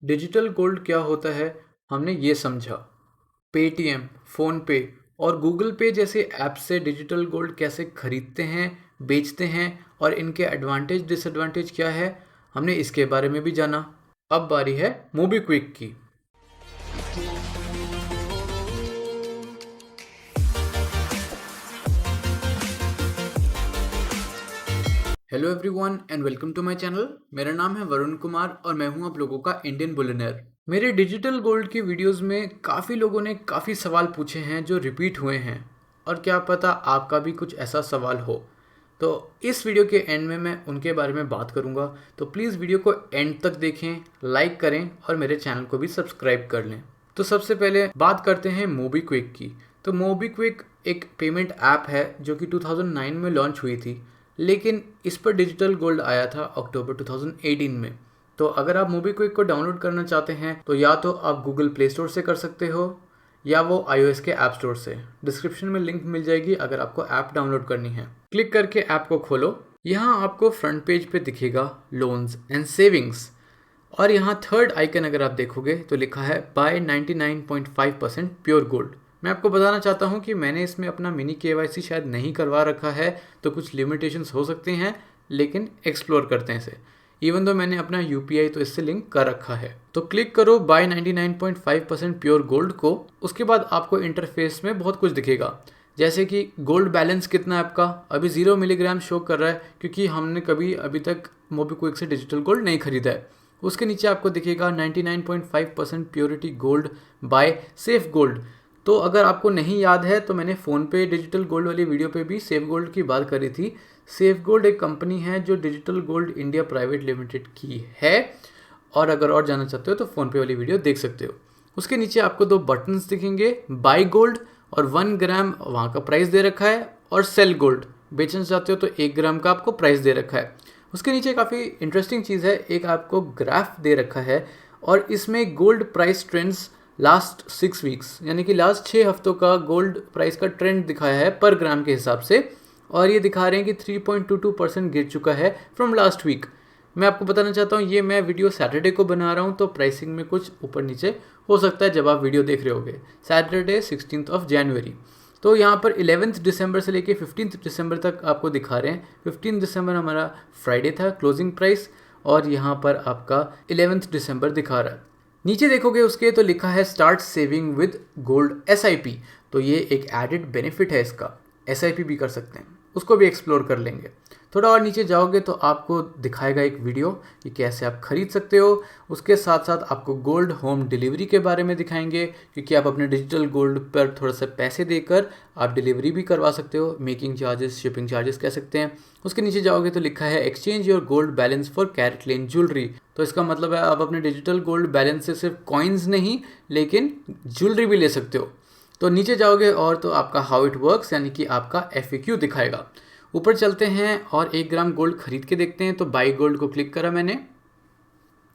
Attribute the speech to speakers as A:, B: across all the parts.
A: Digital gold क्या होता है, हमने ये समझा। पेटीएम, फ़ोनपे और गूगल पे जैसे ऐप से डिजिटल गोल्ड कैसे खरीदते हैं, बेचते हैं और इनके एडवांटेज डिसएडवांटेज क्या है, हमने इसके बारे में भी जाना। अब बारी है मोबीक्विक की। Hello everyone and welcome to my channel. मेरा नाम है वरुण कुमार और मैं हूं आप लोगों का इंडियन बिलियनेयर। मेरे डिजिटल गोल्ड की वीडियोस में काफ़ी लोगों ने काफ़ी सवाल पूछे हैं जो रिपीट हुए हैं, और क्या पता आपका भी कुछ ऐसा सवाल हो। तो इस वीडियो के एंड में मैं उनके बारे में बात करूंगा, तो प्लीज़ वीडियो को एंड तक देखें, लाइक करें और मेरे चैनल को भी सब्सक्राइब कर लें। तो सबसे पहले बात करते हैं मोबीक्विक की। तो मोबीक्विक एक पेमेंट ऐप है जो कि 2009 में लॉन्च हुई थी, लेकिन इस पर डिजिटल गोल्ड आया था अक्टूबर 2018 में। तो अगर आप मोबीक्विक को डाउनलोड करना चाहते हैं तो या तो आप गूगल प्ले स्टोर से कर सकते हो या वो iOS के ऐप स्टोर से। डिस्क्रिप्शन में लिंक मिल जाएगी अगर आपको ऐप डाउनलोड करनी है। क्लिक करके ऐप को खोलो। यहाँ आपको फ्रंट पेज पे दिखेगा लोन्स एंड सेविंग्स, और यहाँ थर्ड आइकन अगर आप देखोगे तो लिखा है बाय 99.5% प्योर गोल्ड। मैं आपको बताना चाहता हूँ कि मैंने इसमें अपना मिनी KYC शायद नहीं करवा रखा है, तो कुछ लिमिटेशंस हो सकते हैं, लेकिन एक्सप्लोर करते हैं इसे। इवन दो मैंने अपना UPI तो इससे लिंक कर रखा है। तो क्लिक करो बाय 99.5% प्योर गोल्ड को। उसके बाद आपको इंटरफेस में बहुत कुछ दिखेगा, जैसे कि गोल्ड बैलेंस कितना है आपका। अभी 0 मिलीग्राम शो कर रहा है क्योंकि हमने कभी अभी तक मोबीक्विक से डिजिटल गोल्ड नहीं खरीदा है। उसके नीचे आपको दिखेगा 99.5% purity gold by safe gold. तो अगर आपको नहीं याद है तो मैंने फ़ोनपे डिजिटल गोल्ड वाली वीडियो पे भी सेफ गोल्ड की बात करी थी। सेफ गोल्ड एक कंपनी है जो digital gold India private limited की है, और अगर और जानना चाहते हो तो फ़ोनपे वाली वीडियो देख सकते हो। उसके नीचे आपको दो बटन्स दिखेंगे, बाय गोल्ड और 1 ग्राम वहाँ का प्राइस दे रखा है, और सेल गोल्ड बेचना चाहते हो तो 1 ग्राम का आपको प्राइस दे रखा है। उसके नीचे काफ़ी इंटरेस्टिंग चीज़ है, एक आपको ग्राफ दे रखा है और इसमें gold price trends last 6 weeks यानी कि लास्ट 6 हफ्तों का गोल्ड प्राइस का ट्रेंड दिखाया है पर ग्राम के हिसाब से, और ये दिखा रहे हैं कि 3.22% गिर चुका है फ्रॉम लास्ट वीक। मैं आपको बताना चाहता हूँ ये मैं वीडियो सैटरडे को बना रहा हूँ, तो प्राइसिंग में कुछ ऊपर नीचे हो सकता है जब आप वीडियो देख रहे होगे। सैटरडे 16 जनवरी। तो यहाँ पर 11 दिसंबर से लेके 15 दिसंबर तक आपको दिखा रहे हैं। 15 दिसंबर हमारा फ्राइडे था क्लोजिंग प्राइस, और यहाँ पर आपका 11 दिसंबर दिखा रहा है। नीचे देखोगे उसके तो लिखा है start saving with gold SIP। तो ये एक एडेड बेनिफिट है इसका, SIP भी कर सकते हैं, उसको भी एक्सप्लोर कर लेंगे। थोड़ा और नीचे जाओगे तो आपको दिखाएगा एक वीडियो कि कैसे आप खरीद सकते हो। उसके साथ साथ आपको गोल्ड होम डिलीवरी के बारे में दिखाएंगे, क्योंकि आप अपने डिजिटल गोल्ड पर थोड़ा सा पैसे देकर आप डिलीवरी भी करवा सकते हो। मेकिंग चार्जेस, शिपिंग चार्जेस कह सकते हैं। उसके नीचे जाओगे तो लिखा है exchange your gold balance for CaratLane jewellery. तो इसका मतलब है आप अपने डिजिटल गोल्ड बैलेंस से सिर्फ कॉइन्स नहीं लेकिन ज्वेलरी भी ले सकते हो। तो नीचे जाओगे और तो आपका हाउ इट वर्क्स यानी कि आपका FAQ दिखाएगा। ऊपर चलते हैं और 1 ग्राम गोल्ड खरीद के देखते हैं। तो बाई गोल्ड को क्लिक करा मैंने।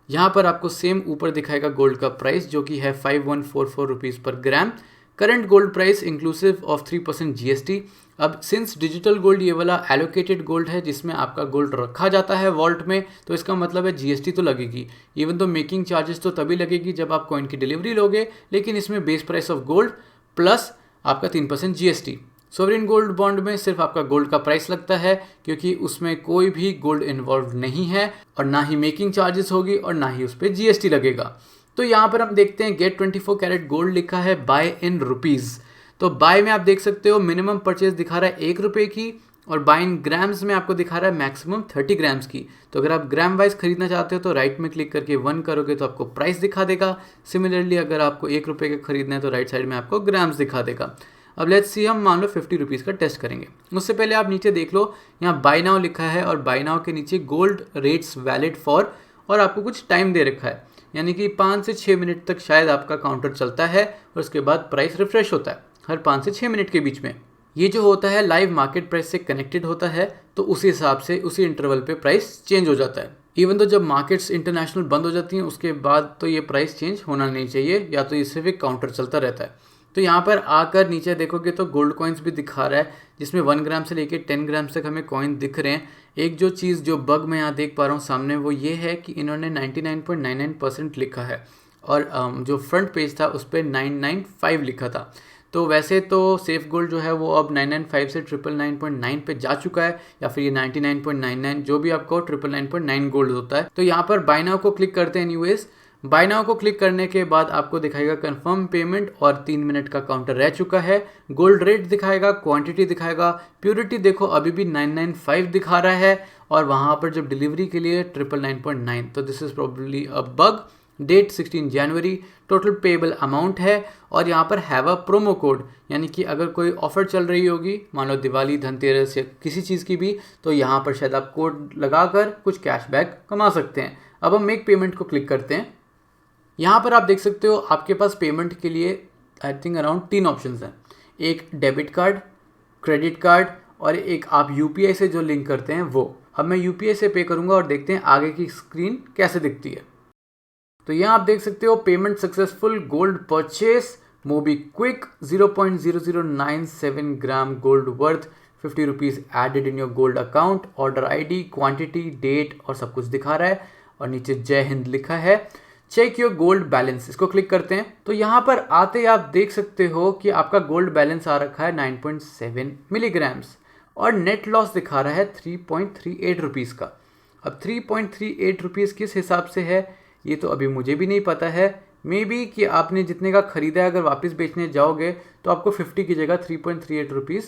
A: यहाँ पर आपको सेम ऊपर दिखाएगा गोल्ड का प्राइस जो कि है 5144 रुपीज़ पर gram. Current gold price inclusive of 3% GST। अब सिंस डिजिटल गोल्ड ये वाला एलोकेटेड गोल्ड है जिसमें आपका गोल्ड रखा जाता है वॉल्ट में, तो इसका मतलब है GST तो लगेगी। इवन तो मेकिंग चार्जेस तो तभी लगेगी जब आप कॉइन की डिलीवरी लोगे, लेकिन इसमें base price of gold plus आपका 3% GST। सोवरेन गोल्ड बॉन्ड में सिर्फ आपका गोल्ड का प्राइस लगता है, क्योंकि उसमें कोई भी गोल्ड इन्वॉल्व नहीं है और ना ही मेकिंग चार्जेस होगी और ना ही उस पर GST लगेगा। तो यहाँ पर हम देखते हैं गेट 24 कैरेट गोल्ड लिखा है बाय इन रुपीज़। तो बाय में आप देख सकते हो मिनिमम परचेज दिखा रहा है 1 रुपये की, और बाय इन ग्राम्स में आपको दिखा रहा है मैक्सिमम 30 ग्राम्स की। तो अगर आप ग्राम वाइज खरीदना चाहते हो तो राइट में क्लिक करके 1 करोगे तो आपको प्राइस दिखा देगा। सिमिलरली अगर आपको 1 रुपये का खरीदना है तो राइट साइड में आपको ग्राम्स दिखा देगा। अब लेट्स सी, हम मान लो 50 रुपीज़ का टेस्ट करेंगे। उससे पहले आप नीचे देख लो, यहाँ बाय नाउ लिखा है और बाय नाउ के नीचे गोल्ड रेट्स वैलिड फॉर, और आपको कुछ टाइम दे रखा है, यानी कि 5 से 6 मिनट तक शायद आपका काउंटर चलता है और उसके बाद प्राइस रिफ्रेश होता है हर 5 से 6 मिनट के बीच में। ये जो होता है लाइव मार्केट प्राइस से कनेक्टेड होता है, तो उसी हिसाब से उसी इंटरवल पे प्राइस चेंज हो जाता है। इवन तो जब मार्केट्स इंटरनेशनल बंद हो जाती हैं उसके बाद तो ये प्राइस चेंज होना नहीं चाहिए, या तो ये सिर्फ एक काउंटर चलता रहता है। तो यहाँ पर आकर नीचे देखोगे तो गोल्ड कॉइन्स भी दिखा रहा है, जिसमें 1 ग्राम से लेके 10 ग्राम तक हमें कॉइन दिख रहे हैं। एक जो चीज़ जो बग मैं यहाँ देख पा रहा हूँ सामने वो ये है कि इन्होंने 99.99% लिखा है और जो फ्रंट पेज था उस पर 995 लिखा था। तो वैसे तो सेफ गोल्ड जो है वो अब 995 से 999.9 पे जा चुका है, या फिर ये 99.99 जो भी आपको 999.9 गोल्ड होता है। तो यहाँ पर बाय नाउ को क्लिक करते हैं। एनीवेज बाय नाउ को क्लिक करने के बाद आपको दिखाएगा कंफर्म पेमेंट और 3 मिनट का काउंटर रह चुका है। गोल्ड रेट दिखाएगा, क्वांटिटी दिखाएगा, प्योरिटी देखो अभी भी 995 दिखा रहा है और वहाँ पर जब डिलीवरी के लिए 999.9। तो this is probably a bug. Date 16 जनवरी, टोटल पेबल अमाउंट है और यहाँ पर हैव अ प्रोमो कोड, यानी कि अगर कोई ऑफर चल रही होगी, मान लो दिवाली, धनतेरस या किसी चीज़ की भी, तो यहाँ पर शायद आप कोड लगाकर कुछ कैशबैक कमा सकते हैं। अब हम मेक पेमेंट को क्लिक करते हैं। यहाँ पर आप देख सकते हो आपके पास पेमेंट के लिए आई थिंक अराउंड 3 ऑप्शंस हैं। एक डेबिट कार्ड, क्रेडिट कार्ड और एक आप यूपीआई से जो लिंक करते हैं वो। अब मैं यूपीआई से पे करूँगा और देखते हैं आगे की स्क्रीन कैसे दिखती है। तो यहाँ आप देख सकते हो payment successful, gold purchase, MobiKwik 0.0097 gram gold worth 50 rupees added in your gold account, order ID, quantity, date और सब कुछ दिखा रहा है और नीचे जय हिंद लिखा है। चेक योर गोल्ड बैलेंस, इसको क्लिक करते हैं तो यहाँ पर आते ही आप देख सकते हो कि आपका गोल्ड बैलेंस आ रखा है 9.7 मिलीग्राम्स और नेट लॉस दिखा रहा है 3.38 रुपीज़ का। अब 3.38 रुपीज़ किस हिसाब से है ये तो अभी मुझे भी नहीं पता है। मे बी कि आपने जितने का खरीदा है अगर वापस बेचने जाओगे तो आपको 50 की जगह 3.38 रुपीज़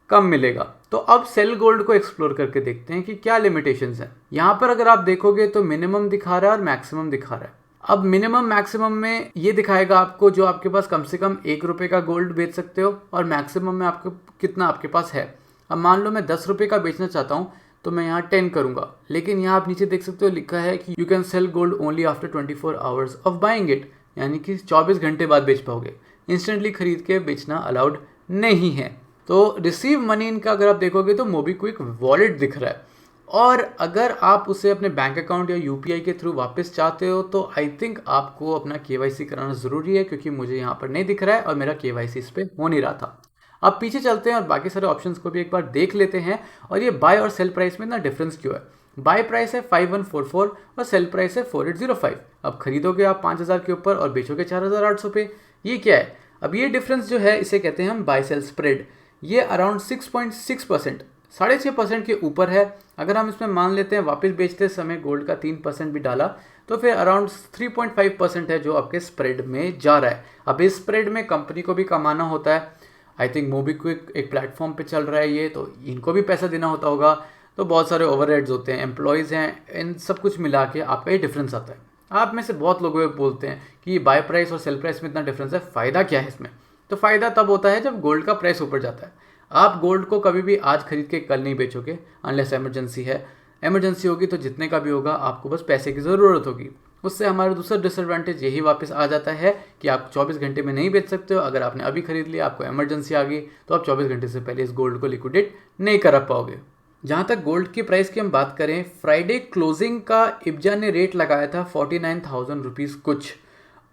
A: कम मिलेगा। तो अब सेल गोल्ड को एक्सप्लोर करके देखते हैं कि क्या लिमिटेशंस हैं। यहाँ पर अगर आप देखोगे तो मिनिमम दिखा रहा है और मैक्सिमम दिखा रहा है। अब मिनिमम मैक्सिमम में ये दिखाएगा आपको जो आपके पास कम से कम 1 रुपये का गोल्ड बेच सकते हो और मैक्सिमम में आपको कितना आपके पास है। अब मान लो मैं 10 रुपये का बेचना चाहता हूँ तो मैं यहाँ 10 करूँगा, लेकिन यहाँ आप नीचे देख सकते हो लिखा है कि you can sell gold only after 24 hours of buying it, यानी कि 24 घंटे बाद बेच पाओगे। इंस्टेंटली खरीद के बेचना अलाउड नहीं है। तो रिसीव मनी इनका अगर आप देखोगे तो मोबीक्विक वॉलेट दिख रहा है और अगर आप उसे अपने बैंक अकाउंट या यूपीआई के थ्रू वापस चाहते हो तो आई थिंक आपको अपना केवाईसी कराना ज़रूरी है, क्योंकि मुझे यहाँ पर नहीं दिख रहा है और मेरा केवाईसी इस पर हो नहीं रहा था। अब पीछे चलते हैं और बाकी सारे ऑप्शंस को भी एक बार देख लेते हैं और ये बाय और सेल प्राइस में इतना डिफरेंस क्यों है। बाय प्राइस है 5144 और सेल प्राइस है 4805। अब खरीदोगे आप 5000 के ऊपर और बेचोगे 4800 पे, ये क्या है। अब ये डिफरेंस जो है इसे कहते हैं हम बाय सेल स्प्रेड। ये अराउंड 6.6%, 6.5% के ऊपर है। अगर हम इसमें मान लेते हैं वापस बेचते समय गोल्ड का 3% भी डाला तो फिर अराउंड 3.5% है जो आपके स्प्रेड में जा रहा है। अब इस स्प्रेड में कंपनी को भी कमाना होता है। आई थिंक मोबीक्विक एक प्लेटफॉर्म पे चल रहा है ये, तो इनको भी पैसा देना होता होगा, तो बहुत सारे ओवरहेड्स होते हैं, एम्प्लॉयज़ हैं, इन सब कुछ मिला के आपका ये डिफरेंस आता है। आप में से बहुत लोग बोलते हैं कि बाय प्राइस और सेल प्राइस में इतना डिफरेंस है, फ़ायदा क्या है इसमें। तो फ़ायदा तब होता है जब गोल्ड का प्राइस ऊपर जाता है। आप गोल्ड को कभी भी आज खरीद के कल नहीं बेचोगे अनलेस इमरजेंसी है। इमरजेंसी होगी तो जितने का भी होगा आपको बस पैसे की ज़रूरत होगी। उससे हमारा दूसरा डिसएडवांटेज यही वापस आ जाता है कि आप 24 घंटे में नहीं बेच सकते हो। अगर आपने अभी खरीद लिया, आपको इमरजेंसी आ गई, तो आप 24 घंटे से पहले इस गोल्ड को लिक्विडेट नहीं करा पाओगे। जहाँ तक गोल्ड की प्राइस की हम बात करें, फ्राइडे क्लोजिंग का इब्जा ने रेट लगाया था 49,000 रुपीज़ कुछ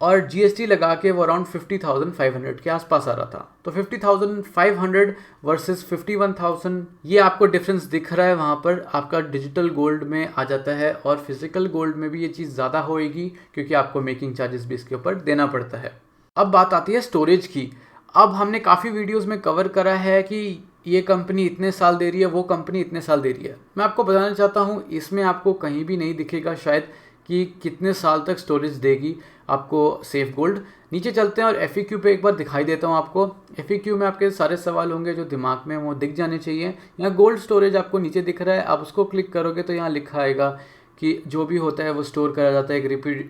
A: और जीएसटी लगा के वो अराउंड 50,500 के आसपास आ रहा था। तो 50,500 वर्सेस 51,000 ये आपको डिफरेंस दिख रहा है। वहाँ पर आपका डिजिटल गोल्ड में आ जाता है और फिजिकल गोल्ड में भी ये चीज़ ज़्यादा होएगी क्योंकि आपको मेकिंग चार्जेस भी इसके ऊपर देना पड़ता है। अब बात आती है स्टोरेज की। अब हमने काफ़ी वीडियोज़ में कवर करा है कि ये कंपनी इतने साल दे रही है, वो कंपनी इतने साल दे रही है। मैं आपको बताना चाहता हूँ इसमें आपको कहीं भी नहीं दिखेगा शायद कि कितने साल तक स्टोरेज देगी आपको सेफ गोल्ड। नीचे चलते हैं और FAQ पे एक बार दिखाई देता हूँ आपको। FAQ में आपके सारे सवाल होंगे जो दिमाग में वो दिख जाने चाहिए। यहाँ गोल्ड स्टोरेज आपको नीचे दिख रहा है, आप उसको क्लिक करोगे तो यहाँ लिखा आएगा कि जो भी होता है वो स्टोर करा जाता है एक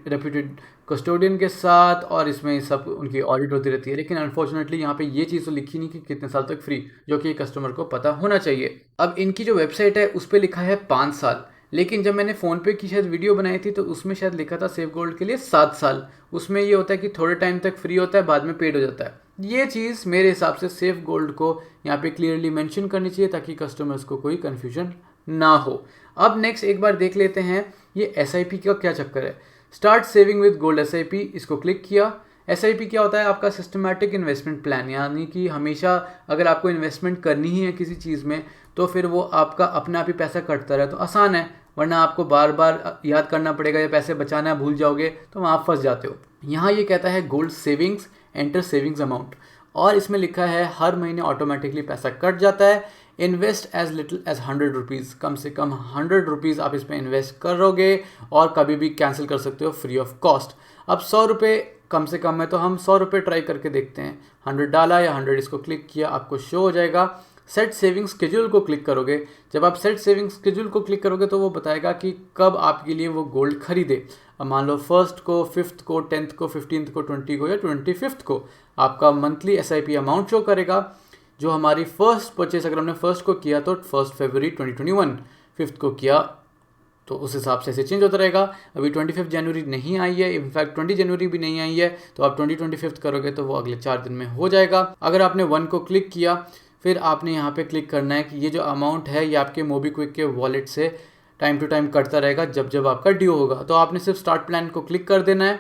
A: रेप्यूटेड कस्टोडियन के साथ और इसमें सब उनकी ऑडिट होती रहती है। लेकिन अनफॉर्चुनेटली यहाँ पे ये चीज़ तो लिखी नहीं कि कितने साल तक फ्री, जो कि कस्टमर को पता होना चाहिए। अब इनकी जो वेबसाइट है उस पर लिखा है 5 साल, लेकिन जब मैंने फ़ोन पे की शायद वीडियो बनाई थी तो उसमें शायद लिखा था सेफ गोल्ड के लिए 7 साल। उसमें ये होता है कि थोड़े टाइम तक फ्री होता है, बाद में पेड हो जाता है। ये चीज़ मेरे हिसाब से सेफ गोल्ड को यहाँ पे क्लियरली मेंशन करनी चाहिए ताकि कस्टमर्स को कोई कन्फ्यूजन ना हो। अब नेक्स्ट एक बार देख लेते हैं ये SIP का क्या चक्कर है। Start saving with gold SIP, इसको क्लिक किया। एसआईपी क्या होता है? आपका सिस्टमैटिक इन्वेस्टमेंट प्लान, यानी कि हमेशा अगर आपको इन्वेस्टमेंट करनी ही है किसी चीज़ में तो फिर वो आपका अपने आप ही पैसा कटता रहे तो आसान है, वरना आपको बार बार याद करना पड़ेगा या पैसे बचाना भूल जाओगे तो वहाँ आप फंस जाते हो। यहाँ ये कहता है gold savings, enter savings amount, और इसमें लिखा है हर महीने ऑटोमेटिकली पैसा कट जाता है। Invest as little as 100 rupees, कम से कम 100 रुपीज़ आप इसमें इन्वेस्ट करोगे और कभी भी कैंसिल कर सकते हो फ्री ऑफ कॉस्ट। अब 100 रुपये कम से कम है तो हम 100 रुपये ट्राई करके देखते हैं। 100 डाला या 100 इसको क्लिक किया, आपको शो हो जाएगा। सेट सेविंग स्केड्यूल को क्लिक करोगे, जब आप सेट सेविंग स्केड्यूल को क्लिक करोगे तो वो बताएगा कि कब आपके लिए वो गोल्ड खरीदे। अब मान लो 1st को, 5th को, 10th को, 15th को, 20 को या 25th को आपका मंथली एसआईपी अमाउंट शो करेगा। जो हमारी फर्स्ट परचेस अगर हमने 1st को किया तो 1 फरवरी 2021, 5th को किया तो उस हिसाब से ऐसे चेंज होता रहेगा। अभी 25 जनवरी नहीं आई है, इनफैक्ट 20 जनवरी भी नहीं आई है, तो आप 25 करोगे तो वो अगले 4 दिन में हो जाएगा। अगर आपने 1 को क्लिक किया फिर आपने यहाँ पे क्लिक करना है कि ये जो अमाउंट है ये आपके मोबीक्विक के वॉलेट से टाइम टू टाइम कटता रहेगा जब जब आपका ड्यू होगा। तो आपने सिर्फ स्टार्ट प्लान को क्लिक कर देना है।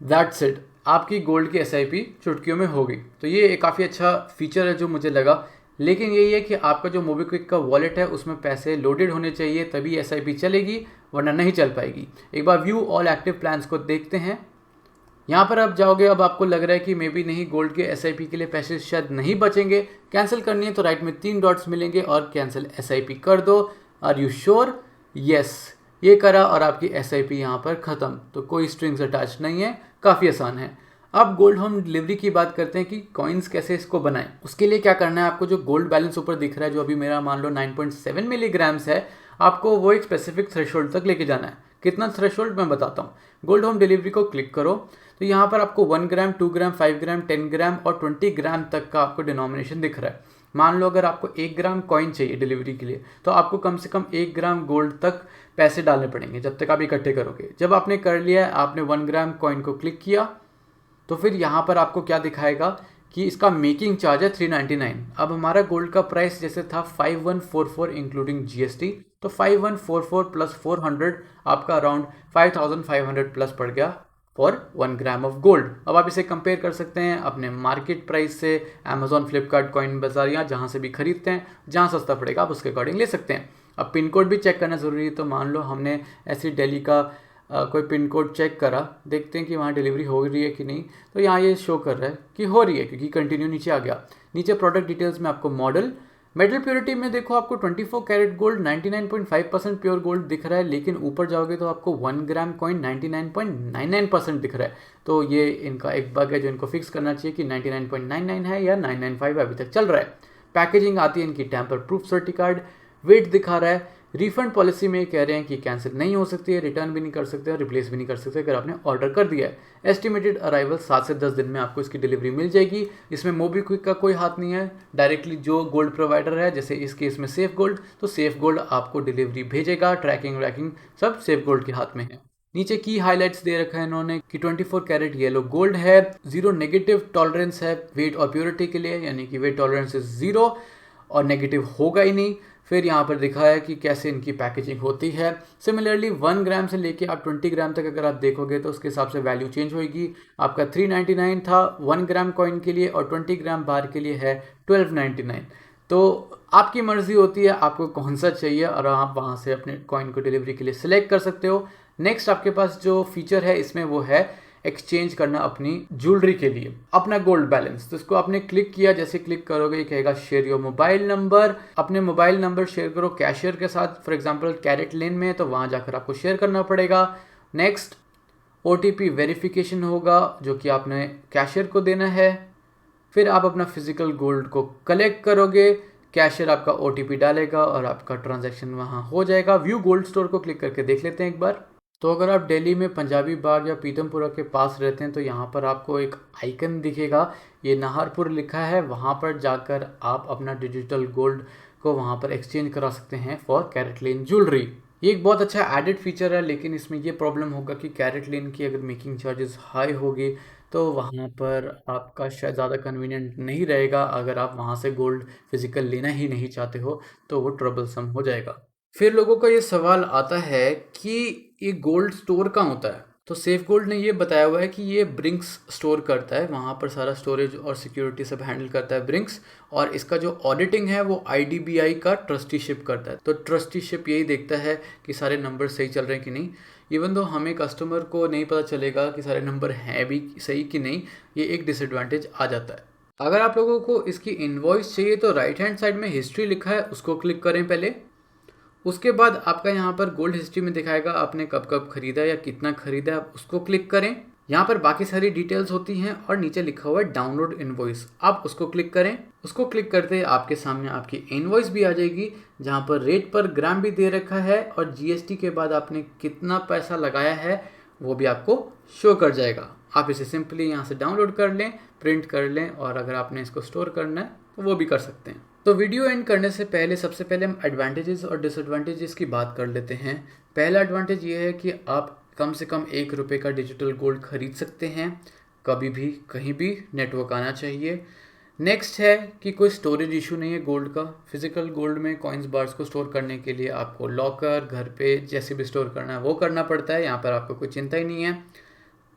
A: दैट्स इट, आपकी गोल्ड की एसआईपी चुटकियों में हो गई। तो ये काफ़ी अच्छा फीचर है जो मुझे लगा, लेकिन यही है कि आपका जो मोबीक्विक का वॉलेट है उसमें पैसे लोडेड होने चाहिए तभी एसआईपी चलेगी, वरना नहीं चल पाएगी। एक बार व्यू ऑल एक्टिव प्लान्स को देखते हैं। यहाँ पर आप जाओगे, अब आपको लग रहा है कि मे बी नहीं, गोल्ड के एसआईपी के लिए पैसे शायद नहीं बचेंगे, कैंसिल करनी है तो राइट में 3 डॉट्स मिलेंगे और कैंसिल एसआईपी कर दो। Are you sure? यस, ये करा और आपकी एसआईपी यहाँ पर ख़त्म। तो कोई स्ट्रिंग्स अटैच नहीं है, काफ़ी आसान है। अब गोल्ड होम डिलीवरी की बात करते हैं कि कॉइन्स कैसे इसको बनाएं। उसके लिए क्या करना है, आपको जो गोल्ड बैलेंस ऊपर दिख रहा है जो अभी मेरा मान लो 9.7 मिलीग्राम्स है, आपको वो एक स्पेसिफिक थ्रेशोल्ड तक लेके जाना है। कितना थ्रेशोल्ड मैं बताता हूँ। गोल्ड होम डिलीवरी को क्लिक करो तो यहाँ पर आपको 1 ग्राम, 2 ग्राम, 5 ग्राम, 10 ग्राम और 20 ग्राम तक का आपको डिनोमिनेशन दिख रहा है। मान लो अगर आपको 1 ग्राम कॉइन चाहिए डिलीवरी के लिए तो आपको कम से कम 1 ग्राम गोल्ड तक पैसे डालने पड़ेंगे जब तक आप इकट्ठे करोगे। जब आपने कर लिया है, आपने 1 ग्राम कॉइन को क्लिक किया तो फिर यहाँ पर आपको क्या दिखाएगा कि इसका मेकिंग चार्ज है 399। अब हमारा गोल्ड का प्राइस जैसे था 5144 इंक्लूडिंग जीएसटी, तो 5144 प्लस 400 आपका अराउंड 5500 प्लस पड़ गया फॉर 1 ग्राम ऑफ गोल्ड। अब आप इसे कंपेयर कर सकते हैं अपने मार्केट प्राइस से, अमेजॉन, फ्लिपकार्ट, कॉइन बाजार या जहाँ से भी खरीदते हैं, जहाँ सस्ता पड़ेगा आप उसके अकॉर्डिंग ले सकते हैं। अब पिन कोड भी चेक करना ज़रूरी है, तो मान लो हमने ऐसी दिल्ली का कोई पिन कोड चेक करा, देखते हैं कि वहाँ डिलीवरी हो रही है कि नहीं। तो यहाँ ये शो कर रहा है कि हो रही है क्योंकि कंटिन्यू नीचे आ गया। नीचे प्रोडक्ट डिटेल्स में आपको मॉडल, मेटल प्योरिटी में देखो आपको 24 कैरेट गोल्ड 99.5% प्योर गोल्ड दिख रहा है, लेकिन ऊपर जाओगे तो आपको 1 ग्राम कॉइन 99.99% दिख रहा है। तो ये इनका एक बग है जो इनको फिक्स करना चाहिए कि 99.99 है या 995 अभी तक चल रहा है। पैकेजिंग आती है इनकी टेम्पर प्रूफ सर्टी कार्ड, वेट दिखा रहा है। रिफंड पॉलिसी में कह रहे हैं कि कैंसिल नहीं हो सकती है, रिटर्न भी नहीं कर सकते और रिप्लेस भी नहीं कर सकते अगर आपने ऑर्डर कर दिया है। एस्टिमेटेड अराइवल 7 से 10 दिन में आपको इसकी डिलीवरी मिल जाएगी। इसमें मोबीक्विक का कोई हाथ नहीं है, डायरेक्टली जो गोल्ड प्रोवाइडर है, जैसे इस केस में सेफ गोल्ड, तो सेफ गोल्ड आपको डिलीवरी भेजेगा। ट्रैकिंग व्रैकिंग सब सेफ गोल्ड के हाथ में है। नीचे की हाइलाइट्स दे रखा है इन्होंने कि 24 कैरेट येलो गोल्ड है, 0 नेगेटिव टॉलरेंस है वेट और प्योरिटी के लिए, यानी कि वेट टॉलरेंस इज 0 और नेगेटिव होगा ही नहीं। फिर यहाँ पर दिखाया है कि कैसे इनकी पैकेजिंग होती है। सिमिलरली 1 ग्राम से लेके आप 20 ग्राम तक अगर आप देखोगे तो उसके हिसाब से वैल्यू चेंज होगी। आपका 399 था 1 ग्राम कॉइन के लिए और 20 ग्राम बार के लिए है 1299। तो आपकी मर्जी होती है आपको कौन सा चाहिए और आप वहाँ से अपने कॉइन को डिलीवरी के लिए सिलेक्ट कर सकते हो। नेक्स्ट आपके पास जो फीचर है इसमें वो है एक्सचेंज करना अपनी ज्वेलरी के लिए अपना गोल्ड बैलेंस। तो इसको आपने क्लिक किया, जैसे क्लिक करोगे कहेगा शेयर योर मोबाइल नंबर। अपने मोबाइल नंबर शेयर करो कैशियर के साथ, फॉर एग्जांपल कैरेट लेन में, तो वहाँ जाकर आपको शेयर करना पड़ेगा। नेक्स्ट ओटीपी वेरिफिकेशन होगा जो कि आपने कैशियर को देना है। फिर आप अपना फिजिकल गोल्ड को कलेक्ट करोगे, कैशियर आपका ओटीपी डालेगा और आपका ट्रांजैक्शन वहाँ हो जाएगा। व्यू गोल्ड स्टोर को क्लिक करके देख लेते हैं एक बार। तो अगर आप दिल्ली में पंजाबी बाग या पीतमपुरा के पास रहते हैं तो यहाँ पर आपको एक आइकन दिखेगा, ये नाहरपुर लिखा है, वहाँ पर जाकर आप अपना डिजिटल गोल्ड को वहाँ पर एक्सचेंज करा सकते हैं फॉर कैरेट लेन ज्वेलरी। ये एक बहुत अच्छा एडेड फीचर है, लेकिन इसमें ये प्रॉब्लम होगा कि कैरेट लेन की अगर मेकिंग चार्जेस हाई होगी तो वहाँ पर आपका शायद ज़्यादा कन्वीनियंट नहीं रहेगा। अगर आप वहाँ से गोल्ड फिजिकल लेना ही नहीं चाहते हो तो वो ट्रबलसम हो जाएगा। फिर लोगों का ये सवाल आता है कि ये गोल्ड स्टोर कहाँ होता है। तो सेफ गोल्ड ने ये बताया हुआ है कि ये ब्रिंक्स स्टोर करता है, वहाँ पर सारा स्टोरेज और सिक्योरिटी सब हैंडल करता है ब्रिंक्स, और इसका जो ऑडिटिंग है वो आईडीबीआई का ट्रस्टीशिप करता है। तो ट्रस्टीशिप यही देखता है कि सारे नंबर सही चल रहे हैं कि नहीं। इवन दो हमें कस्टमर को नहीं पता चलेगा कि सारे नंबर हैं भी सही कि नहीं, ये एक डिसएडवांटेज आ जाता है। अगर आप लोगों को इसकी इनवॉइस चाहिए तो राइट हैंड साइड में हिस्ट्री लिखा है, उसको क्लिक करें पहले। उसके बाद आपका यहाँ पर गोल्ड हिस्ट्री में दिखाएगा आपने कब कब खरीदा या कितना खरीदा है, आप उसको क्लिक करें। यहाँ पर बाकी सारी डिटेल्स होती हैं और नीचे लिखा हुआ है डाउनलोड इनवॉइस, आप उसको क्लिक करें। उसको क्लिक करते ही आपके सामने आपकी इनवॉइस भी आ जाएगी, जहाँ पर रेट पर ग्राम भी दे रखा है और जीएसटी के बाद आपने कितना पैसा लगाया है वो भी आपको शो कर जाएगा। आप इसे सिंपली यहाँ से डाउनलोड कर लें, प्रिंट कर लें, और अगर आपने इसको स्टोर करना है तो वो भी कर सकते हैं। तो वीडियो एंड करने से पहले सबसे पहले हम एडवांटेजेस और डिसएडवांटेजेस की बात कर लेते हैं। पहला एडवांटेज ये है कि आप कम से कम ₹1 का डिजिटल गोल्ड खरीद सकते हैं, कभी भी कहीं भी, नेटवर्क आना चाहिए। नेक्स्ट है कि कोई स्टोरेज इशू नहीं है गोल्ड का। फिजिकल गोल्ड में कॉइन्स बार्स को स्टोर करने के लिए आपको लॉकर, घर पे जैसे भी स्टोर करना है वो करना पड़ता है, यहाँ पर आपको कोई चिंता ही नहीं है।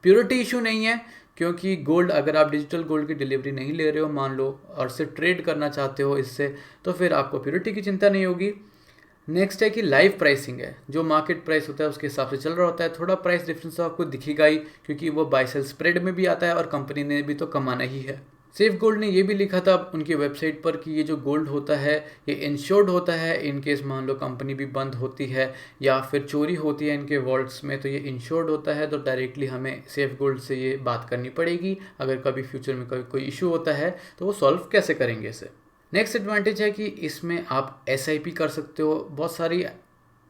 A: प्योरिटी इशू नहीं है, क्योंकि गोल्ड अगर आप डिजिटल गोल्ड की डिलीवरी नहीं ले रहे हो मान लो, और से ट्रेड करना चाहते हो इससे, तो फिर आपको प्योरिटी की चिंता नहीं होगी। नेक्स्ट है कि लाइव प्राइसिंग है, जो मार्केट प्राइस होता है उसके हिसाब से चल रहा होता है। थोड़ा प्राइस डिफरेंस तो आपको दिखेगा ही, क्योंकि वो बाय सेल स्प्रेड में भी आता है और कंपनी ने भी तो कमाना ही है। सेफ गोल्ड ने ये भी लिखा था उनकी वेबसाइट पर कि ये जो गोल्ड होता है ये इंश्योर्ड होता है, इन केस मान लो कंपनी भी बंद होती है या फिर चोरी होती है इनके वॉल्ट्स में, तो ये इंश्योर्ड होता है। तो डायरेक्टली हमें सेफ गोल्ड से ये बात करनी पड़ेगी, अगर कभी फ्यूचर में कभी कोई इशू होता है तो वो सॉल्व कैसे करेंगे इसे। नेक्स्ट एडवांटेज है कि इसमें आप एसआईपी कर सकते हो। बहुत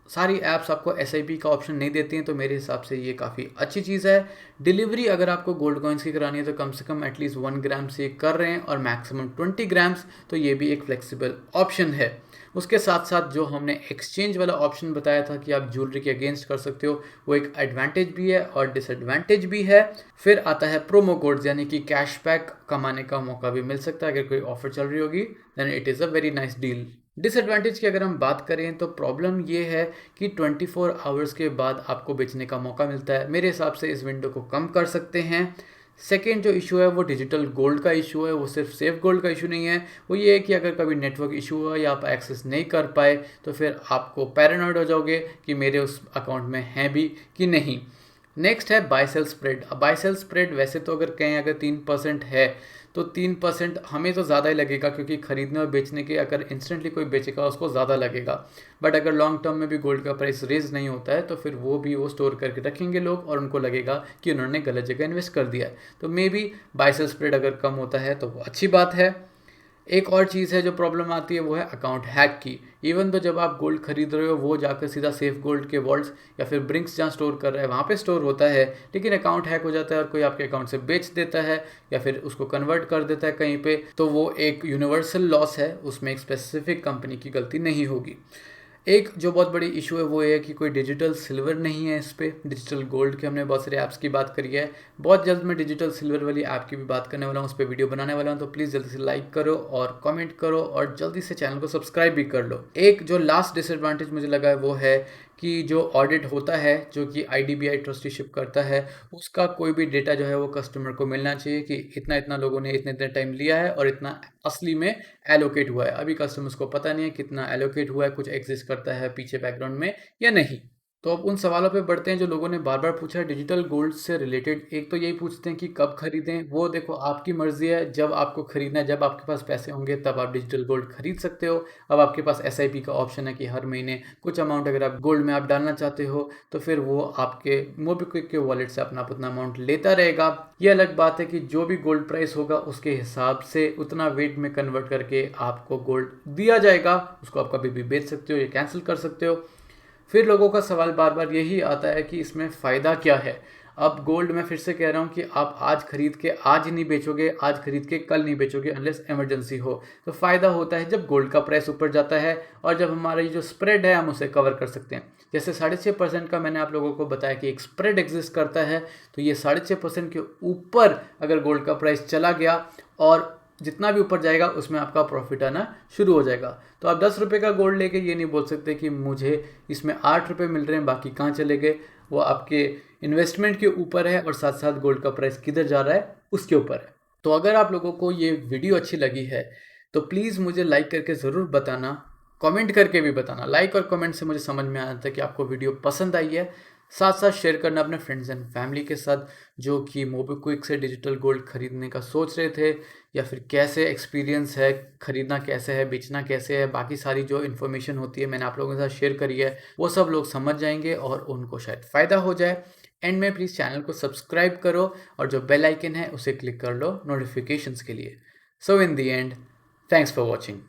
A: सारी ऐप्स आपको एसआईपी का ऑप्शन नहीं देती हैं, तो मेरे हिसाब से ये काफ़ी अच्छी चीज़ है। डिलीवरी अगर आपको गोल्ड कॉइन्स की करानी है तो कम से कम एटलीस्ट 1 ग्राम से कर रहे हैं और मैक्सिमम 20 ग्राम्स, तो ये भी एक फ्लेक्सिबल ऑप्शन है। उसके साथ साथ जो हमने एक्सचेंज वाला ऑप्शन बताया था कि आप ज्वेलरी के अगेंस्ट कर सकते हो, वो एक एडवांटेज भी है और डिसएडवांटेज भी है। फिर आता है प्रोमो कोड्स, यानी कि कैशबैक कमाने का मौका भी मिल सकता है अगर कोई ऑफर चल रही होगी, then it is a very nice deal. Disadvantage की अगर हम बात करें तो प्रॉब्लम ये है कि 24 आवर्स के बाद आपको बेचने का मौका मिलता है। मेरे हिसाब से इस विंडो को कम कर सकते हैं। सेकेंड जो इशू है वो डिजिटल गोल्ड का इशू है, वो सिर्फ सेफ गोल्ड का इशू नहीं है। वो ये है कि अगर कभी नेटवर्क इशू हुआ या आप एक्सेस नहीं कर पाए तो फिर आपको पैरानॉइड हो जाओगे कि मेरे उस अकाउंट में है भी कि नहीं। नेक्स्ट है buy sell spread. Buy sell spread वैसे तो अगर कहें अगर 3% है तो 3% हमें तो ज़्यादा ही लगेगा, क्योंकि ख़रीदने और बेचने के अगर इंस्टेंटली कोई बेचेगा उसको ज़्यादा लगेगा। बट अगर लॉन्ग टर्म में भी गोल्ड का प्राइस रेज नहीं होता है तो फिर वो स्टोर करके रखेंगे लोग और उनको लगेगा कि उन्होंने गलत जगह इन्वेस्ट कर दिया है। तो maybe buy sell spread अगर कम होता है तो वो अच्छी बात है। एक और चीज़ है जो प्रॉब्लम आती है वो है अकाउंट हैक की। इवन तो जब आप गोल्ड खरीद रहे हो वो जाकर सीधा सेफ गोल्ड के वॉल्ट्स या फिर ब्रिंक्स जहाँ स्टोर कर रहा है वहाँ पे स्टोर होता है, लेकिन अकाउंट हैक हो जाता है और कोई आपके अकाउंट से बेच देता है या फिर उसको कन्वर्ट कर देता है कहीं पे, तो वो एक यूनिवर्सल लॉस है, उसमें एक स्पेसिफिक कंपनी की गलती नहीं होगी। एक जो बहुत बड़ी इशू है वो ये है कि कोई डिजिटल सिल्वर नहीं है इस पर। डिजिटल गोल्ड के हमने बहुत सारे ऐप्स की बात करी है, बहुत जल्द मैं डिजिटल सिल्वर वाली ऐप की भी बात करने वाला हूँ, उस पर वीडियो बनाने वाला हूँ। तो प्लीज़ जल्दी से लाइक करो और कमेंट करो और जल्दी से चैनल को सब्सक्राइब भी कर लो। एक जो लास्ट डिसएडवांटेज मुझे लगा है वो है कि जो ऑडिट होता है जो कि आईडीबीआई ट्रस्टीशिप करता है, उसका कोई भी डेटा जो है वो कस्टमर को मिलना चाहिए कि इतना इतना लोगों ने इतने इतने टाइम लिया है और इतना असली में एलोकेट हुआ है। अभी कस्टमर्स को पता नहीं है कितना एलोकेट हुआ है, कुछ एग्जिस्ट करता है पीछे बैकग्राउंड में या नहीं। तो अब उन सवालों पे बढ़ते हैं जो लोगों ने बार बार पूछा है डिजिटल गोल्ड से रिलेटेड। एक तो यही पूछते हैं कि कब खरीदें, वो देखो आपकी मर्जी है, जब आपको खरीदना है, जब आपके पास पैसे होंगे तब आप डिजिटल गोल्ड खरीद सकते हो। अब आपके पास एसआईपी का ऑप्शन है कि हर महीने कुछ अमाउंट अगर आप गोल्ड में आप डालना चाहते हो तो फिर वो आपके मोबीक्विक के वॉलेट से अपना उतना अमाउंट लेता रहेगा। ये अलग बात है कि जो भी गोल्ड प्राइस होगा उसके हिसाब से उतना वेट में कन्वर्ट करके आपको गोल्ड दिया जाएगा, उसको आप कभी भी बेच सकते हो या कैंसिल कर सकते हो। फिर लोगों का सवाल बार बार यही आता है कि इसमें फ़ायदा क्या है। अब गोल्ड मैं फिर से कह रहा हूँ कि आप आज खरीद के आज ही नहीं बेचोगे, आज खरीद के कल नहीं बेचोगे अनलेस इमरजेंसी हो। तो फ़ायदा होता है जब गोल्ड का प्राइस ऊपर जाता है और जब हमारा ये जो स्प्रेड है हम उसे कवर कर सकते हैं। जैसे 6.5% का मैंने आप लोगों को बताया कि एक स्प्रेड एग्जिस्ट करता है, तो ये 6.5% के ऊपर अगर गोल्ड का प्राइस चला गया और जितना भी ऊपर जाएगा उसमें आपका प्रॉफिट आना शुरू हो जाएगा। तो आप 10 रुपये का गोल्ड लेके ये नहीं बोल सकते कि मुझे इसमें 8 रुपये मिल रहे हैं बाकी कहाँ चले गए। वो आपके इन्वेस्टमेंट के ऊपर है और साथ साथ गोल्ड का प्राइस किधर जा रहा है उसके ऊपर है। तो अगर आप लोगों को ये वीडियो अच्छी लगी है तो प्लीज़ मुझे लाइक करके ज़रूर बताना, कमेंट करके भी बताना। लाइक और कमेंट से मुझे समझ में आता है कि आपको वीडियो पसंद आई है। साथ साथ शेयर करना अपने फ्रेंड्स एंड फैमिली के साथ जो कि मोबीक्विक से डिजिटल गोल्ड खरीदने का सोच रहे थे, या फिर कैसे एक्सपीरियंस है, खरीदना कैसे है, बेचना कैसे है, बाकी सारी जो इन्फॉर्मेशन होती है मैंने आप लोगों के साथ शेयर करी है, वो सब लोग समझ जाएंगे और उनको शायद फ़ायदा हो जाए। एंड में प्लीज़ चैनल को सब्सक्राइब करो और जो बेल आइकन है उसे क्लिक कर लो नोटिफिकेशंस के लिए। सो इन दी एंड, थैंक्स फॉर वॉचिंग।